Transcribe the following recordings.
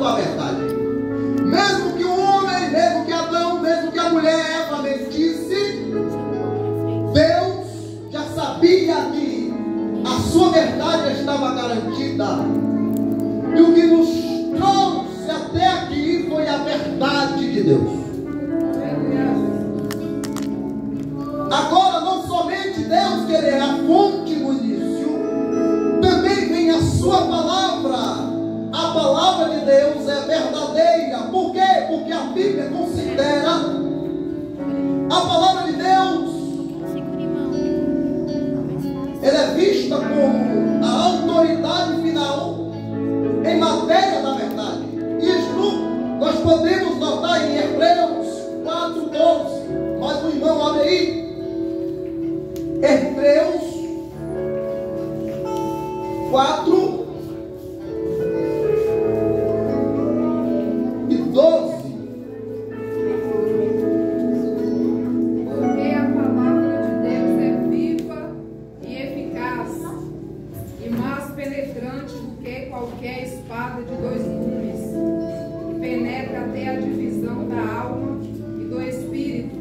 a verdade. Mesmo que o homem, mesmo que Adão, mesmo que a mulher Eva mentisse, Deus já sabia que a sua verdade estava garantida. E o que nos trouxe até aqui foi a verdade de Deus. Agora, não somente Deus, que Ele é a fonte no início, também vem a sua palavra. A palavra de Deus é verdadeira. Por quê? Porque a Bíblia considera a palavra de Deus, ela é vista como a autoridade final em matéria da verdade. Isto nós podemos notar em Hebreus 4:12. Mas o irmão abre aí. Hebreus 4:12. Porque a palavra de Deus é viva e eficaz, e mais penetrante do que qualquer espada de dois gumes, que penetra até a divisão da alma e do espírito,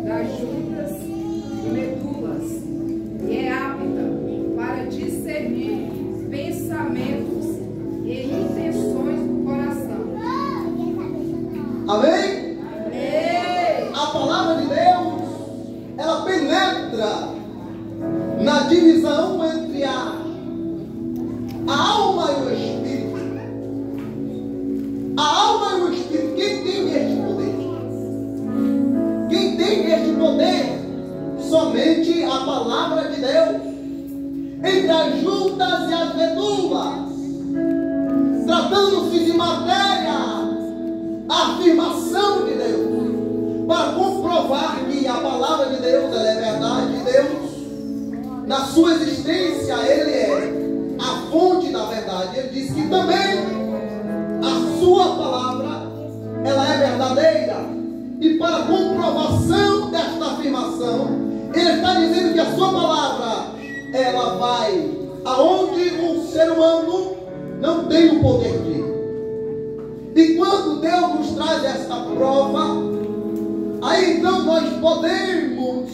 das juntas e medulas, e é apta para discernir pensamentos e intenções do coração. Amém? Amém. A palavra de Deus, ela penetra na divisão entre a alma e o espírito. A alma e o espírito, quem tem este poder? Quem tem este poder? Somente a palavra de Deus. Entre as juntas e as medulas, tratando-se de matéria, a afirmação de Deus, para comprovar que a palavra de Deus, ela é verdade de Deus. Na sua existência, Ele é a fonte da verdade. Ele diz que também a sua palavra, ela é verdadeira. E para comprovação desta afirmação, Ele está dizendo que a sua palavra, ela vai aonde um ser humano não tem o poder de ir. E quando Deus nos traz esta prova, aí então nós podemos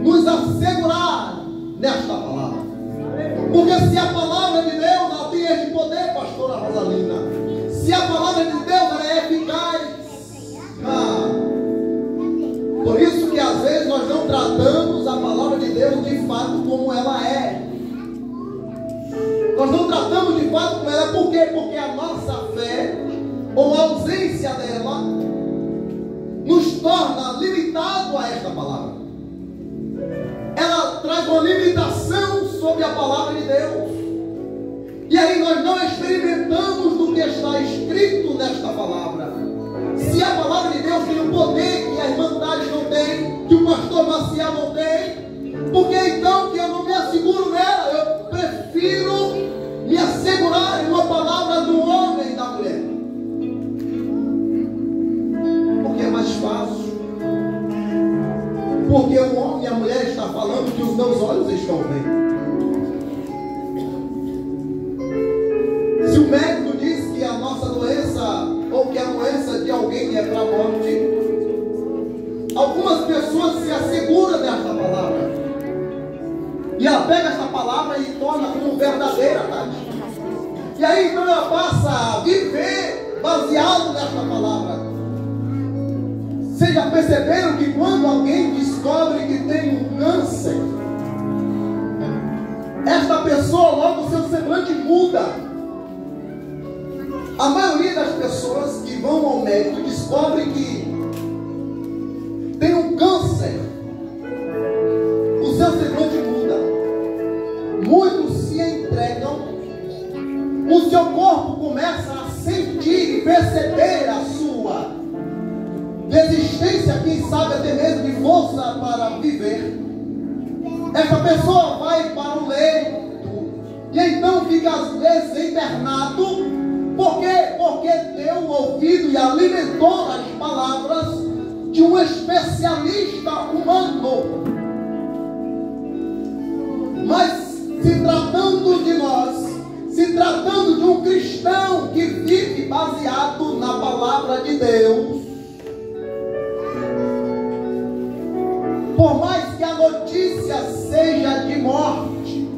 nos assegurar nesta palavra. Porque se a palavra de Deus, ela tem este poder, pastora Rosalina, se a palavra de Deus, ela é eficaz, por isso que às vezes nós não tratamos a palavra de Deus de fato como ela é. Nós não tratamos de fato como ela é. Por quê? Porque a nossa fé, ou a ausência dela, nos torna limitados a esta palavra. Ela traz uma limitação sobre a palavra de Deus. E aí nós não experimentamos do que está escrito nesta palavra. Se a palavra de Deus tem um poder que a irmã Tales não tem, que o pastor Maciel não tem, por que então que eu não me asseguro nela? Eu prefiro me assegurar em uma palavra do homem e da mulher. Porque é mais fácil. Porque o homem e a mulher estão falando que os meus olhos estão vendo. Se o médico diz que a nossa doença, ou que a doença de alguém é para a morte, algumas pessoas se asseguram desta palavra. E ela pega essa palavra e torna como verdadeira, tá? E aí então ela passa a viver baseado nesta palavra. Vocês já perceberam que quando alguém descobre que tem um câncer, esta pessoa logo o seu semblante muda. A maioria das pessoas que vão ao médico descobrem que tem um câncer, o seu semblante muda. Muitos se entregam, o seu corpo começa a sentir e perceber a sua desistência, quem sabe até mesmo de força para viver. Essa pessoa vai para o leito e então fica às vezes internado. Por quê? Porque deu o ouvido e alimentou as palavras de um especialista humano. Mas se tratando de nós, se tratando de um cristão que vive palavra de Deus, por mais que a notícia seja de morte,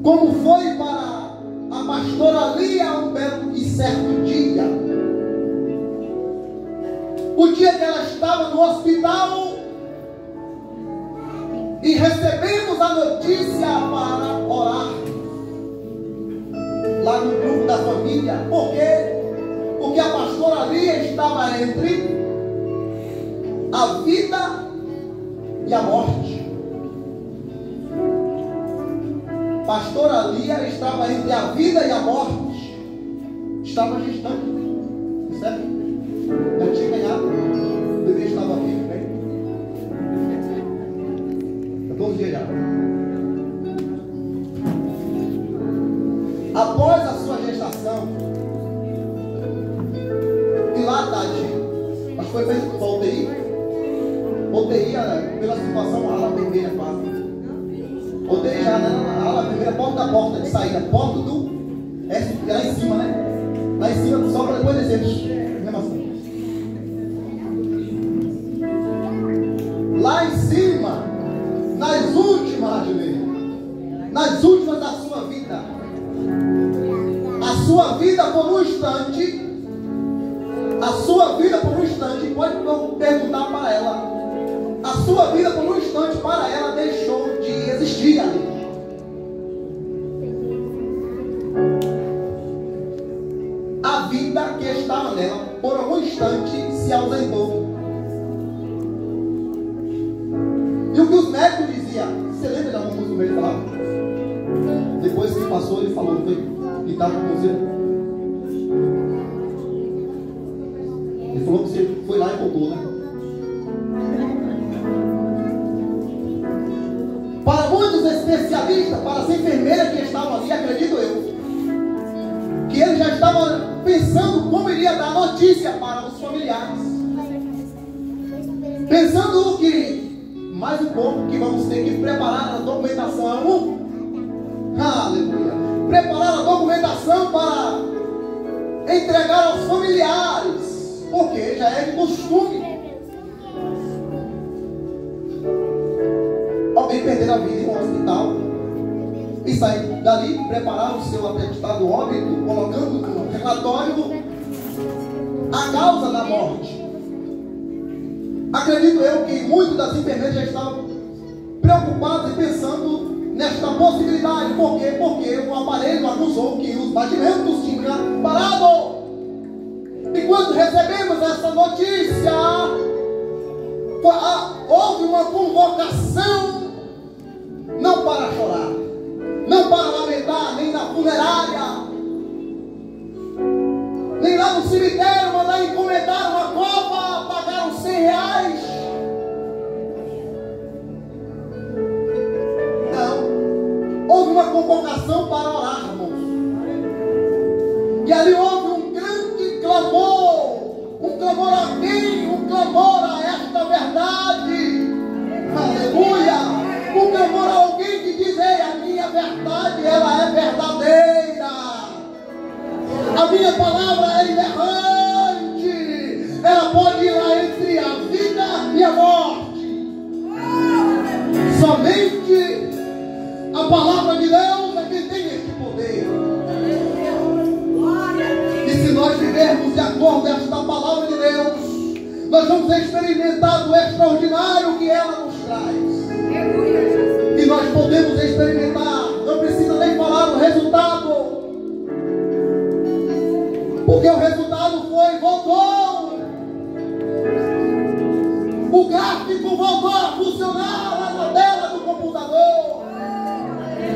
como foi para a pastora Lia um belo e certo dia, o dia que ela estava no hospital, e recebemos a notícia para orar lá no grupo da família. Por quê? Porque a pastora Lia estava entre a vida e a morte. Pastora Lia estava entre a vida e a morte. Estava gestante, certo? Já tinha ganhado. O bebê estava vivo, né? 14 dias já. Após a sua gestação, e lá, Tati, mas foi feito para UTI? UTI, pela situação, a ala vermelha quase. UTI já na ala vermelha, porta da porta de saída, porta do. É lá em cima, né? Lá em cima, só para depois descer. Lá em cima, nas últimas da sua vida, a sua vida por um instante, pode perguntar para ela, a sua vida por um instante para ela deixou de existir ali. A vida que estava nela por um instante se ausentou. E o que os médicos diziam, você lembra de alguma coisa que o médico falava? Depois que passou, ele falou, não foi? Que estava com você. Ele falou que você foi lá e voltou, né? Para muitos especialistas, para as enfermeiras que estavam ali, acredito eu, que eles já estavam pensando como iria dar notícia para os familiares. Pensando que mais um pouco que vamos ter que preparar a documentação. Aleluia. Preparar a documentação para entregar aos familiares, porque já é de costume alguém perder a vida em um hospital e sair dali, preparar o seu atestado óbito, colocando no relatório a causa da morte. Acredito eu que muitos das enfermeiras já estavam preocupados e pensando nesta possibilidade. Por quê? Porque o aparelho acusou que os batimentos tinham parado. E quando recebemos essa notícia, houve uma convocação, não para chorar, não para lamentar, nem na funerária, nem lá no cemitério, mandar encomendar uma copa, pagaram R$100. Não. Houve uma convocação para orarmos. E ali houve um grande clamor. Um clamor a quem? Um clamor a esta verdade. Aleluia. Um clamor a alguém que diz, ei, a minha verdade, ela é verdadeira. A minha palavra é inerrante. Ela pode ir lá entre a vida e a morte. Somente a palavra de Deus é quem tem esse poder. E se nós vivermos de acordo com esta palavra de Deus, nós vamos experimentar o extraordinário que ela nos traz. E nós podemos experimentar, não precisa nem falar do resultado, porque o resultado voltou. O gráfico voltou a funcionar lá na tela do computador.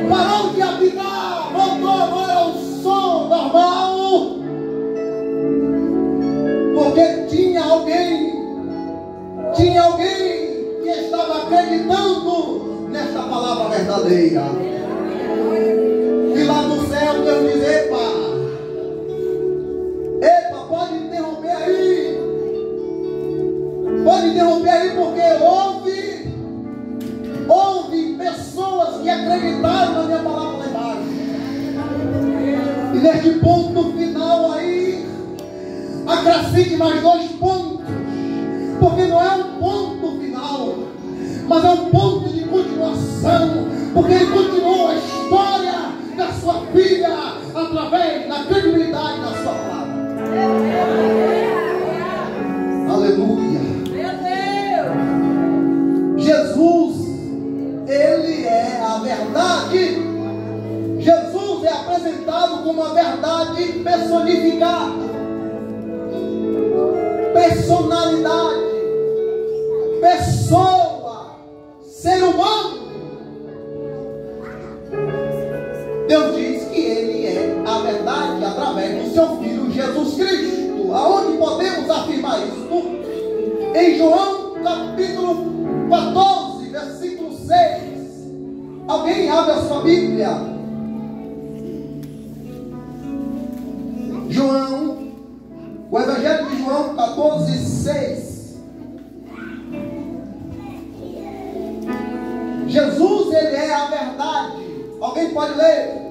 Parou de apitar, voltou agora ao som normal. Porque tinha alguém que estava acreditando nesta palavra verdadeira. E lá no céu Deus diz, epa, pode interromper aí. Pode interromper aí, porque houve pessoas que acreditaram na minha palavra lá embaixo. E neste ponto final aí, acrescente mais 2 pontos, porque não é um ponto final, mas é um ponto de continuação, porque ele continuou a história da sua filha através da credibilidade da sua palavra. Aleluia. Jesus, ele é a verdade. Jesus é apresentado como a verdade personificada, personalidade, pessoa, ser humano. Deus diz que ele é a verdade através do seu Filho Jesus Cristo. Aonde podemos afirmar isso? Em João capítulo 14, versículo 6. Alguém abre a sua Bíblia. João, o Evangelho de João 14, 6. Jesus, ele é a verdade. Alguém pode ler?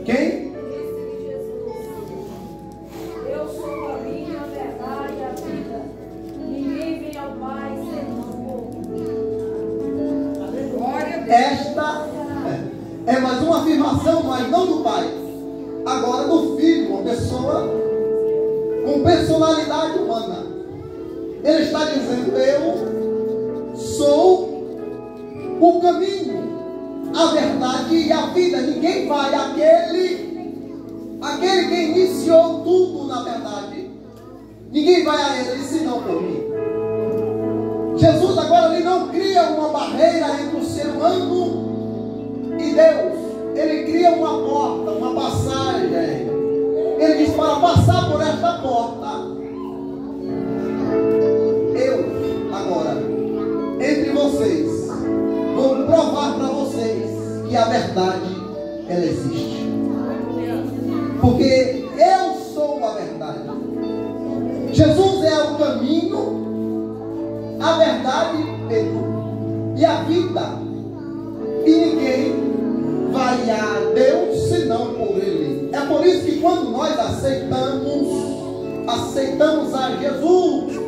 Quem? Eu sou o caminho, a verdade e a vida. Ninguém vem ao Pai senão por mim. Glória a Deus. Esta é mais uma afirmação, mas não do Pai, agora do Filho, uma pessoa com personalidade humana. Ele está dizendo: eu sou o caminho, a verdade e a vida. Ninguém vai aquele que iniciou tudo na verdade, ninguém vai a ele senão por mim. Jesus agora ele não cria uma barreira entre o ser humano e Deus. Ele cria uma porta, uma passagem. Ele diz: para passar por esta porta, eu agora, entre vocês, vou provar para vocês que a verdade, ela existe. Porque eu sou a verdade. Jesus é o caminho, a verdade e a vida. E ninguém vai a Deus senão por Ele. É por isso que quando nós aceitamos a Jesus,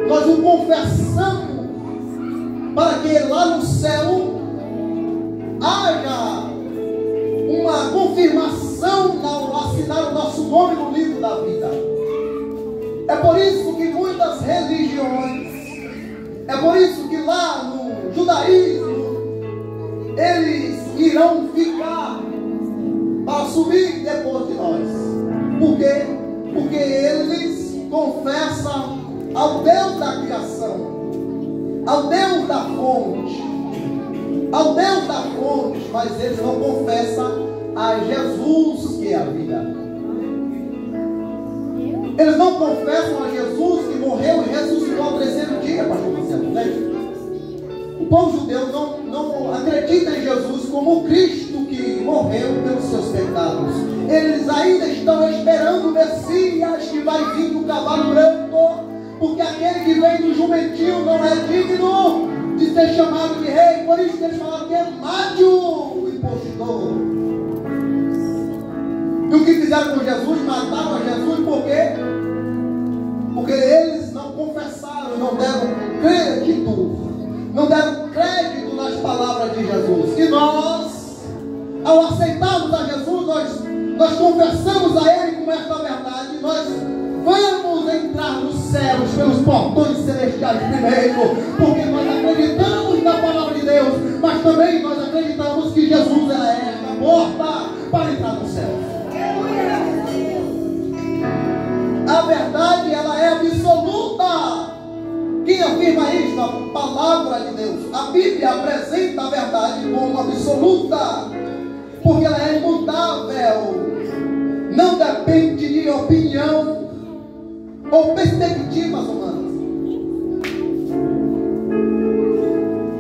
nós o confessamos, para que lá no céu haja uma confirmação ao assinar o nosso nome no livro da vida. É por isso que muitas religiões, é por isso que lá no judaísmo, eles irão ficar para subir depois de nós. Por quê? Porque eles confessam ao Deus da criação, ao Deus da fonte, mas eles não confessam a Jesus que é a vida. Eles não confessam a Jesus que morreu e ressuscitou ao 3º dia, pastor Marcelo, né? O povo judeu não acredita em Jesus como o Cristo que morreu pelos seus pecados. Eles ainda estão esperando o Messias que vai vir do cavalo branco, porque aquele que vem do jumentinho não é digno de ser chamado de rei. Por isso que eles falaram que é Mádio, o impostor. E o que fizeram com Jesus? Mataram a Jesus. Por quê? Porque eles não confessaram, não deram crédito nas palavras de Jesus. E nós, ao aceitarmos a Jesus, nós confessamos a Ele com esta verdade. Nós vamos entrar nos céus pelos portões celestiais primeiro, porque nós acreditamos na palavra de Deus, mas também nós acreditamos que Jesus ela é a porta para entrar no céu. A verdade ela é absoluta. Quem afirma isto? A palavra de Deus. A Bíblia apresenta a verdade como absoluta, porque ela é imutável, não depende de opinião ou perspectivas humanas.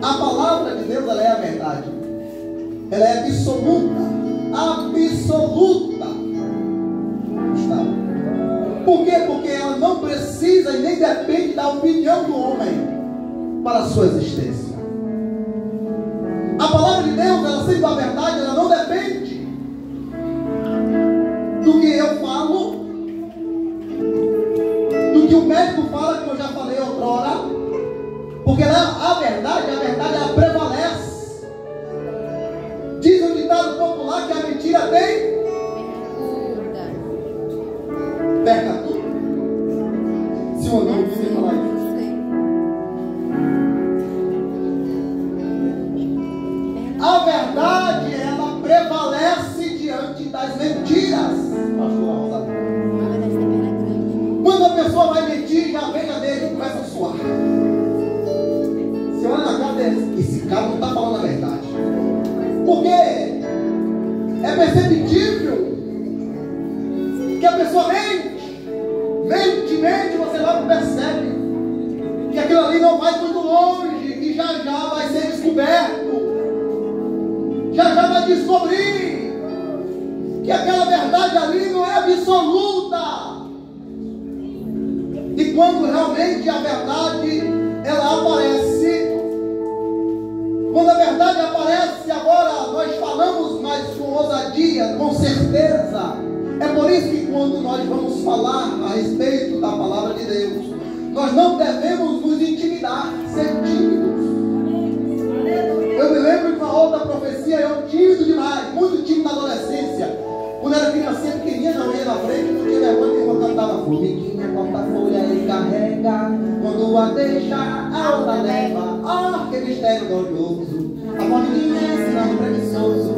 A palavra de Deus ela é a verdade, ela é absoluta. Por quê? Porque ela não precisa e nem depende da opinião do homem para a sua existência. A palavra de Deus, ela sendo a verdade, ela não depende A verdade, ela prevalece diante das mentiras. Pastor Rosa. Quando a pessoa vai mentir, já vem a dele e começa a suar. Você olha na cara dele, esse cara não está falando a verdade. Porque é perceptível que a pessoa mente, você logo percebe que aquilo ali não vai muito longe, que já vai ser descoberto, já vai descobrir que aquela verdade ali não é absoluta. E quando realmente a verdade ela aparece, quando a verdade aparece, agora nós falamos mais com ousadia, com certeza. É por isso que quando nós vamos falar a respeito da palavra de Deus, nós não devemos nos intimidar, ser tímidos. Eu me lembro de uma outra profecia, eu tímido demais, muito tímido na adolescência. Quando era criança pequenininha, não ia na frente, não tinha vergonha nenhuma, cantava formiguinha, quanta folha ele carrega, quando a deixa, alta leva. Ah, que mistério glorioso, a formiguinha ensinando preguiçoso.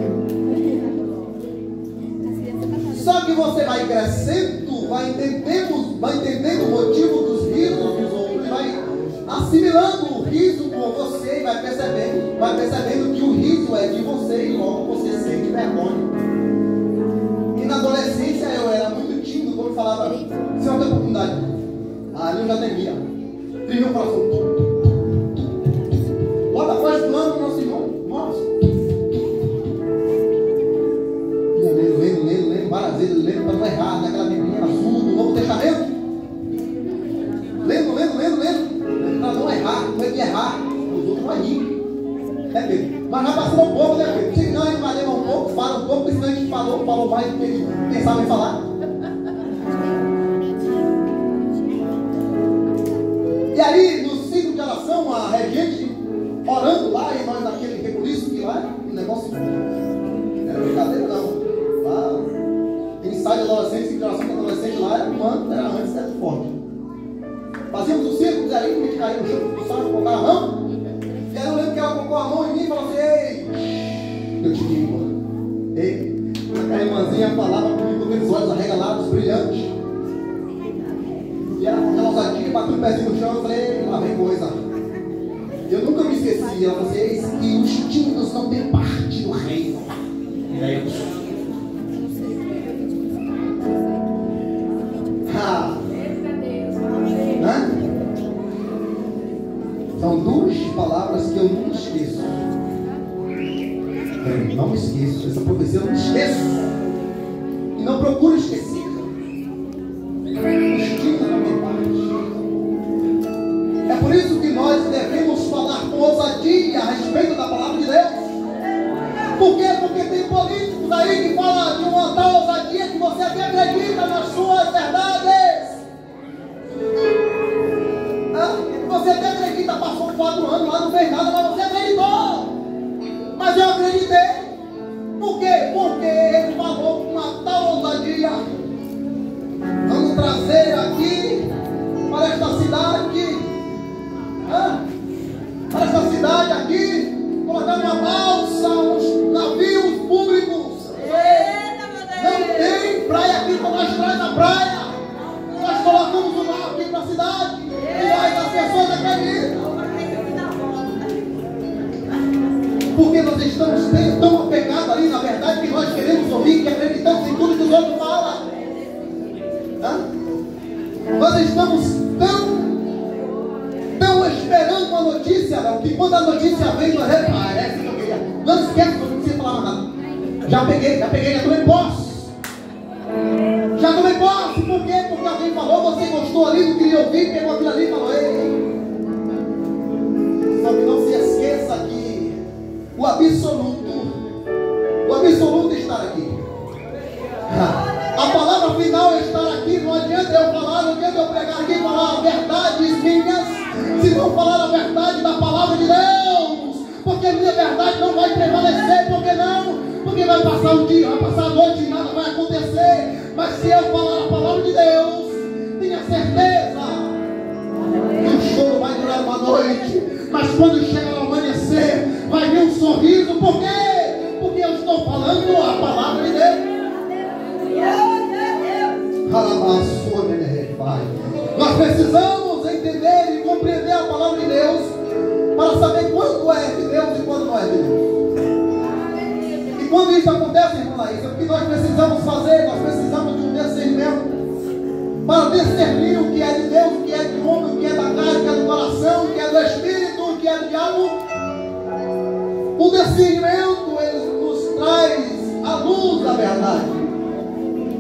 Só que você vai crescendo, vai entendendo o motivo dos risos dos outros, vai assimilando o riso com você e vai percebendo que o riso é de você e logo você sente vergonha. E na adolescência eu era muito tímido quando falava, se eu não tenho oportunidade, ali eu já temia. Tremia o coração. Logo após do ano, nosso irmão, nossa. Lendo várias vezes, lendo para não errar, naquela biblinha azul, do Novo Testamento. Lendo, para não errar, com medo de errar, os outros vão rir. É mesmo. Mas já passou um pouco, né, Pedro? Se não, ele vai levar um pouco, fala um pouco, porque senão a gente falou mais do que ele pensava em falar. E aí, no ciclo de oração, a regente orando lá, e nós naquele rebuliço que lá, o negócio não era brincadeira, não. Lá, ensaio de adolescente, ciclo de oração de adolescente lá, era antes, era forte. Fazíamos o círculo, e aí a gente caía no chão, colocava a mão. E aí eu lembro que ela colocou a mão em mim e falou assim: ei, eu te digo, ei. A irmãzinha falava comigo com aqueles olhos arregalados, brilhantes. E ela com aquela ousadia, bateu o pezinho no chão. Eu falei: lá vem coisa. Eu nunca me esqueci. Ela falou assim: eis que os tímidos não têm parte do reino. E aí eu. São duas palavras que eu nunca esqueço. Não me esqueço. Essa profecia eu não me esqueço. E não procuro esquecer. Os tímidos não têm parte. É por isso que nós devemos falar com ousadia a respeito da palavra de Deus. Por quê? Porque tem políticos aí que falam de uma tal ousadia que você até acredita nas suas verdades. Você até acredita, passou 4 anos lá, não fez nada, mas você acreditou. Mas eu acreditei. Por quê? Porque ele falou com uma tal ousadia. Vamos trazer aqui para esta cidade, para esta cidade aqui, colocar uma balsa, uns navios públicos. Não tem praia aqui para nós traz na praia. Nós colocamos o mar aqui para a cidade. E aí as pessoas acreditam. Porque nós estamos tão apegados ali na verdade que nós queremos ouvir, que acreditamos em tudo que os outros falam. Nós estamos tão esperando uma notícia, que quando a notícia vem, nós parece que eu queria. Não esquece que eu não precisa falar nada. Já peguei, já tomei posse. Já tomei posse, por quê? Porque alguém falou, você gostou ali, não queria ouvir, pegou aquilo ali e falou: ei. Só que não se esqueça que o absoluto está aqui. A palavra final é estar aqui. Não adianta eu falar, não adianta eu pregar aqui e falar verdades minhas, se não falar a verdade da palavra de Deus. Porque a minha verdade não vai prevalecer. Por que não? Porque vai passar o dia, vai passar a noite e nada vai acontecer. Mas se eu falar a palavra de Deus, tenha certeza que o choro vai durar uma noite, mas quando chegar ao amanhecer, vai vir um sorriso. Por quê? isso acontece, irmã Laísa? Porque nós precisamos fazer, nós precisamos de um discernimento para discernir o que é de Deus, o que é de homem, o que é da carne, o que é do coração, o que é do espírito, o que é do diabo. O discernimento, ele nos traz a luz da verdade.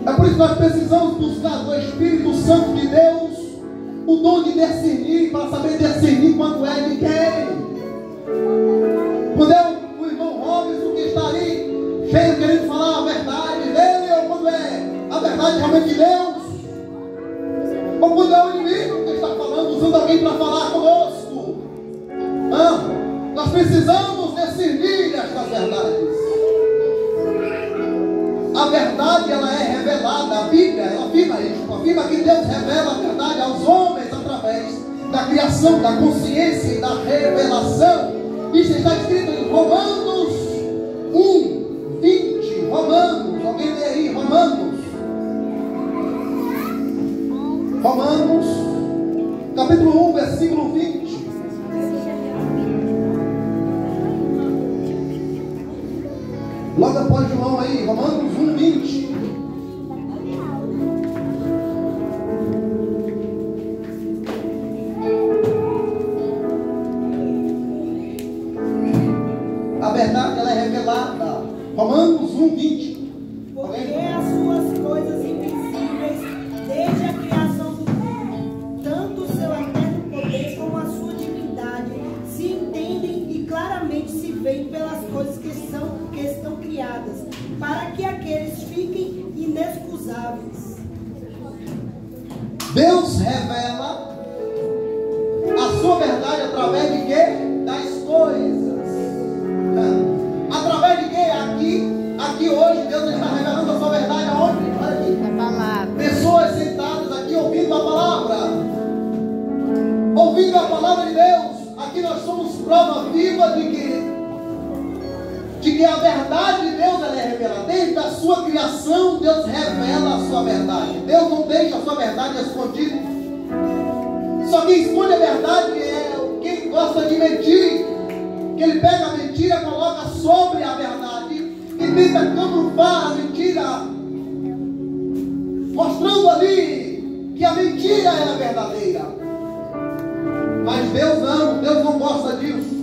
É por isso que nós precisamos buscar do Espírito Santo de Deus o dom de discernir, para saber discernir quando é de quem. Quando é o irmão Robinson que está ali, cheio querendo falar a verdade dele, ou quando é a verdade realmente de Deus, ou quando é o inimigo que está falando, usando alguém para falar conosco. Nós precisamos discernir estas verdades. A verdade, ela é revelada. A Bíblia, ela afirma isso. Afirma que Deus revela a verdade aos homens através da criação, da consciência e da revelação. Isso está escrito em Romanos 1:20. Romanos, alguém lê aí, Romanos, capítulo 1, versículo 20. Logo após João aí, Romanos 1:20. A verdade, ela é revelada. Romanos 1:20. Porque as suas coisas invisíveis, desde a criação do mundo, tanto o seu eterno poder como a sua divindade, se entendem e claramente se veem pelas coisas que estão criadas, para que aqueles fiquem inexcusáveis. Deus revela a sua verdade através de quê? Das coisas. Através de quê? Aqui hoje Deus está revelando a sua verdade aonde? Aqui. Na palavra. Pessoas sentadas aqui ouvindo a palavra. Ouvindo a palavra de Deus. Aqui nós somos prova viva de que a verdade de Deus, ela é revelada. Desde a sua criação, Deus revela a sua verdade. Deus não deixa a sua verdade escondida. Só quem esconde a verdade é quem gosta de mentir. Que ele pega a mentira, coloca sobre a verdade e tenta camuflar a mentira, mostrando ali que a mentira é a verdadeira. Mas Deus não gosta disso.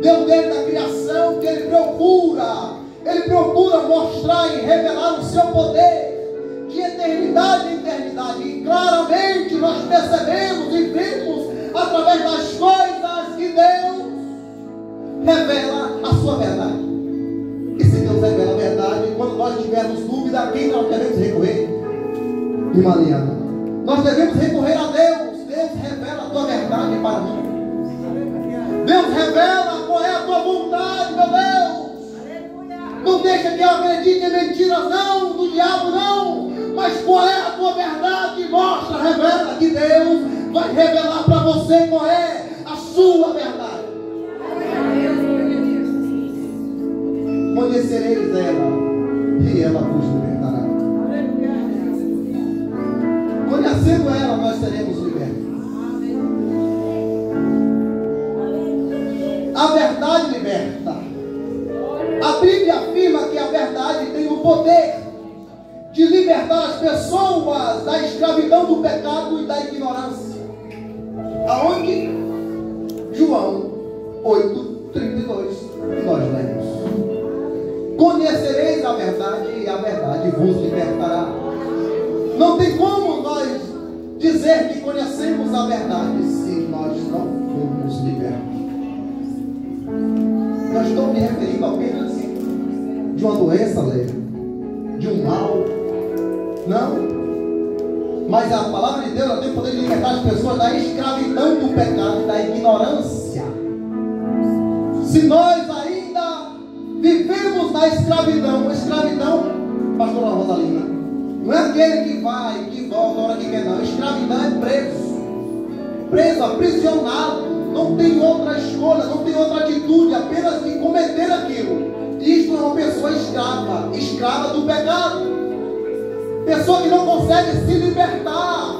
Deus, desde a criação, que Ele procura mostrar e revelar o seu poder de eternidade em eternidade. E claramente nós percebemos e vemos através das coisas que Deus revela a sua verdade. E se Deus revela a verdade, quando nós tivermos dúvida, a quem nós devemos recorrer? Irmã Liana, nós devemos recorrer a Deus. Deus revela a tua verdade para mim. Deus revela qual é a tua vontade, meu Deus. Não deixa que eu acredite em mentiras, não, do diabo, não. Mas qual é a tua verdade? Mostra, revela, que Deus vai revelar para você qual é a sua verdade. Conhecereis ela e ela vos libertará. Conhecendo ela, nós seremos libertos. A verdade liberta. A Bíblia afirma que a verdade tem o poder de libertar as pessoas da escravidão do pecado e da ignorância. Aonde? João 8:32. Nós lemos: conhecereis a verdade e a verdade vos libertará. Não tem como nós dizer que conhecemos a verdade se nós não formos libertos. Não estou me referindo apenas de uma doença leve, de um mal. Não. Mas a palavra de Deus, ela tem o poder de libertar as pessoas da escravidão do pecado e da ignorância. Se nós ainda vivemos na escravidão, pastora Rosalina, não é aquele que vai, que volta, a hora que quer, não. Escravidão é preso, aprisionado. Não tem outra escolha, não tem outra atitude, apenas de cometer aquilo. Isto é uma pessoa escrava do pecado. Pessoa que não consegue se libertar.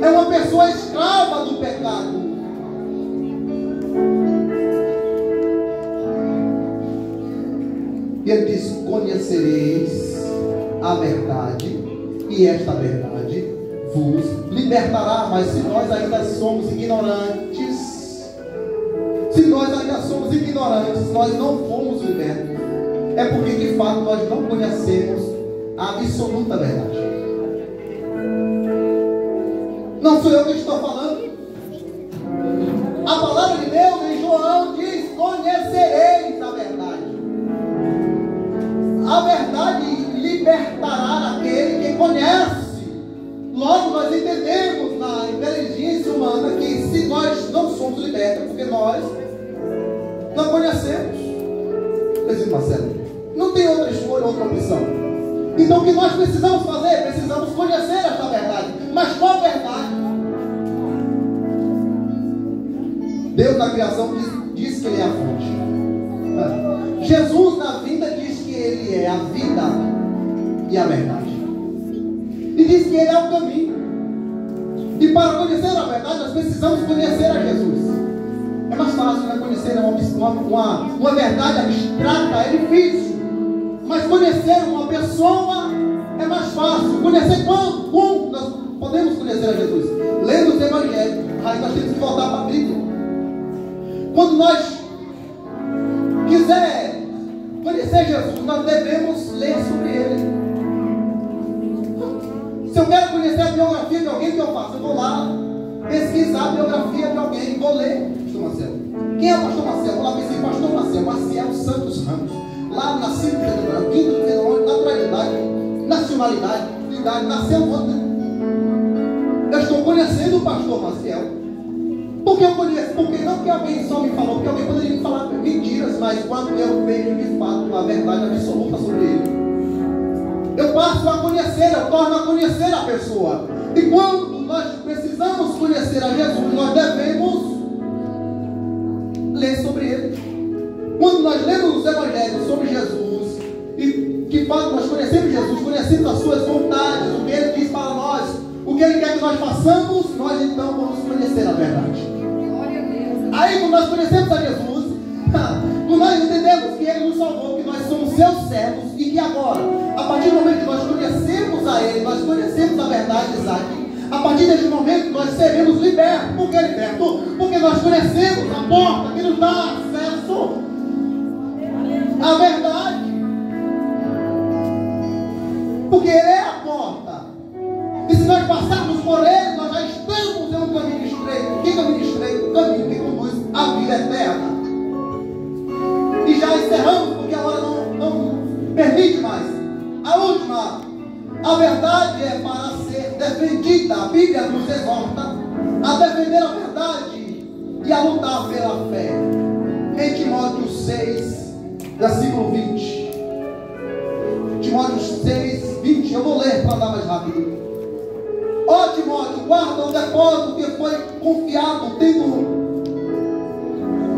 É uma pessoa escrava do pecado. E ele diz: conhecereis a verdade, e esta verdade vos libertará. Mas se nós ainda somos ignorantes, nós não fomos libertos, é porque de fato nós não conhecemos a absoluta verdade. Não sou eu que estou falando. A palavra de Deus em João diz: conhecereis a verdade. A verdade libertará aquele que conhece. Logo nós entendemos na inteligência humana que se nós não somos libertos, porque nós não conhecemos. Presidente Marcelo, não tem outra escolha, outra opção. Então o que nós precisamos fazer? Precisamos conhecer esta verdade. Mas qual verdade? Deus na criação diz que Ele é a fonte. Jesus na vida diz que Ele é a vida e a verdade. E diz que Ele é o caminho. E para conhecer a verdade nós precisamos conhecer a Jesus. É mais fácil, né? Conhecer uma verdade abstrata é difícil. Mas conhecer uma pessoa é mais fácil. Conhecer como nós podemos conhecer a Jesus? Lendo os evangelhos. Aí nós temos que voltar para a Bíblia. Quando nós quiser conhecer Jesus, nós devemos ler sobre Ele. Se eu quero conhecer a biografia de alguém, que eu faço? Eu vou lá pesquisar a biografia de alguém e vou ler. Pastor Marcelo. Quem é o Pastor Marcelo? Vou lá ver se Pastor Marcelo Santos Ramos. Lá nasceu em Pedro Branco, quinto de naturalidade, nacionalidade, idade, nasceu ontem. Eu estou conhecendo o Pastor Marcelo. Porque eu conheço, porque não que alguém só me falou, porque alguém poderia me falar mentiras, mas quando eu vejo de fato uma verdade absoluta sobre ele, eu passo a conhecer, eu torno a conhecer a pessoa. E quando nós precisamos conhecer a Jesus, nós devemos ler sobre ele. Quando nós lemos os evangelhos sobre Jesus, e de fato nós conhecemos Jesus, conhecemos as suas vontades, o que ele diz para nós, o que ele quer que nós façamos, nós então vamos conhecer a verdade. Aí quando nós conhecemos a Jesus, quando nós entendemos que Ele nos salvou, que nós somos seus servos, e que agora, a partir do momento que nós conhecemos a Ele, nós conhecemos a verdade, Isaac, a partir desse momento nós seremos libertos. Por que libertos? Porque nós conhecemos a porta que nos dá acesso à verdade. Porque Ele é a porta. E se nós passarmos por Ele, nós já estamos em um caminho estreito. Que caminho estreito? O caminho que conduz à vida eterna. E já encerramos, porque a hora não permite mais. A última, a verdade é para ser defendida. A Bíblia nos exorta a defender a verdade e a lutar pela fé. Em Timóteo 6, versículo 20. Timóteo 6, 20. Eu vou ler para andar mais rápido. Ó Timóteo, guarda o depósito que foi confiado, tendo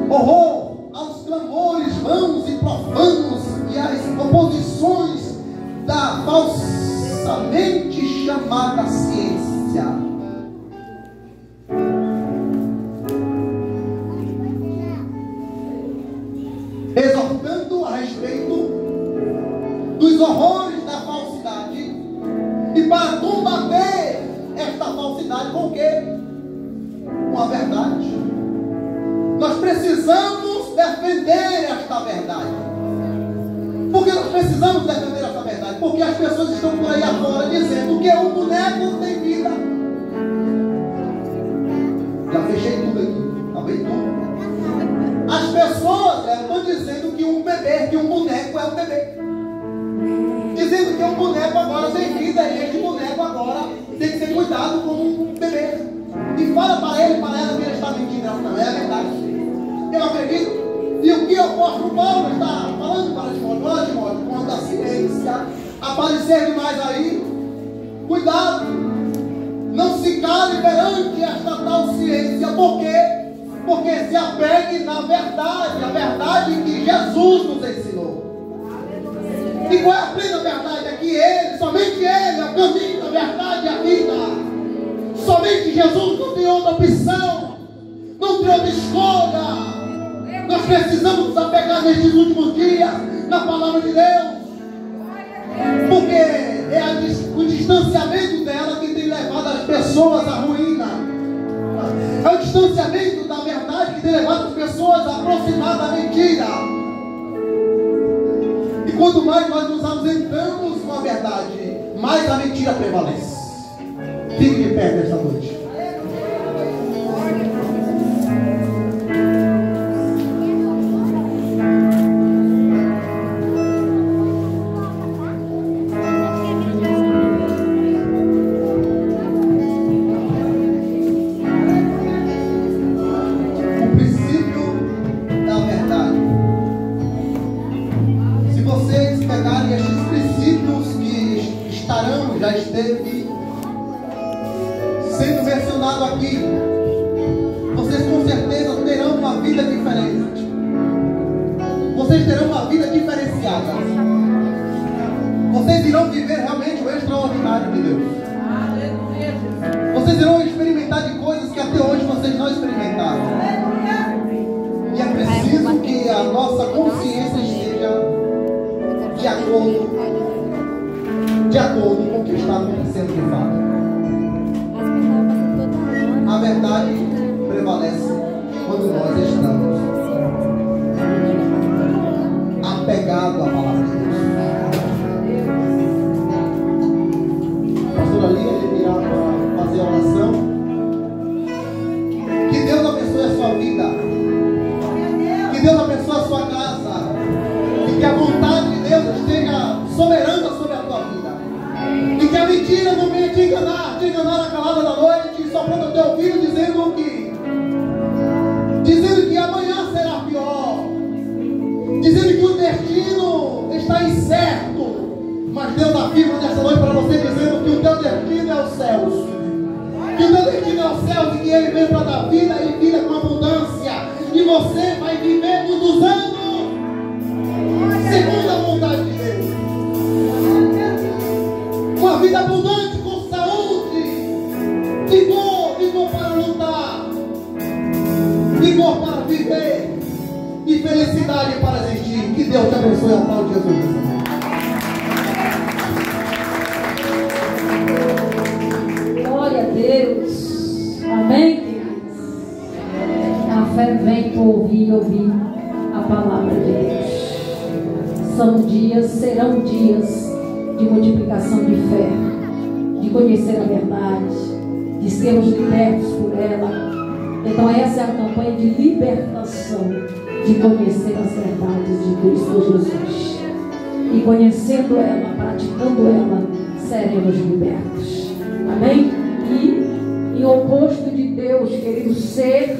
horror aos clamores vãos e profanos e às oposições da falsamente chamada ciência. Exortando a respeito dos horrores da falsidade e para combater esta falsidade com o quê? Com a verdade. Nós precisamos defender esta verdade. Por que nós precisamos defender esta verdade? Porque as pessoas estão por aí afora dizendo que um boneco tem vida. Já fechei tudo aqui. Acabei tudo. As pessoas estão dizendo que um bebê, que um boneco é um bebê. Dizendo que um boneco agora tem vida e este boneco agora tem que ser cuidado como um bebê. E fala para ele, para ela que ele está mentindo. Não, é a verdade. Eu acredito. E o que o apóstolo Paulo está falando para Timóteo? Olha, Timóteo, quando a ciência aparecer demais aí, cuidado. Não se cale perante esta tal ciência. Por quê? Porque se apegue na verdade. A verdade que Jesus nos ensinou. E qual é a plena verdade? É que Ele, somente Ele é o caminho, a verdade e a vida. Somente Jesus, não tem outra opção, não tem outra escolha. Nós precisamos nos apegar nestes últimos dias na palavra de Deus. Porque é o distanciamento dela que tem levado as pessoas à ruína. É o distanciamento da verdade que tem levado as pessoas a aproximar da mentira. E quanto mais nós nos ausentamos com a verdade, mais a mentira prevalece. Fique de pé nesta noite. Já esteve sendo mencionado aqui, vocês com certeza terão uma vida diferente. Vocês terão uma vida diferenciada. Vocês irão viver realmente o extraordinário de Deus. Vocês irão experimentar de coisas que até hoje vocês não experimentaram. E é preciso que a nossa consciência esteja de acordo com o que está acontecendo de fato. A verdade prevalece quando nós estamos apegados à palavra de Deus. A pastora Lia, ele virá para fazer a oração. Que Deus abençoe a sua vida. Que Deus abençoe a sua casa. E que a vontade de Deus esteja soberana sobre a tua vida. E que a mentira não venha te enganar a calada da noite, soprando ao teu ouvido, dizendo que amanhã será pior, dizendo que o destino está incerto. Mas Deus afirma nesta noite para você, dizendo que o teu destino é os céus, que o teu destino é os céus, e que Ele veio para dar vida e vida com abundância, e você vai viver muitos anos segundo a vontade de Deus. Uma vida abundante, com saúde, vigor para lutar, vigor para viver e felicidade para existir. Que Deus te abençoe ao pau de Jesus. Glória a Deus. Amém, queridos? A fé vem por ouvir a palavra de Deus. Serão dias de multiplicação de fé, de conhecer a verdade, de sermos libertos por ela. Então essa é a campanha de libertação, de conhecer as verdades de Cristo Jesus. E conhecendo ela, praticando ela, seremos libertos. Amém? E em oposto de Deus, querido, ser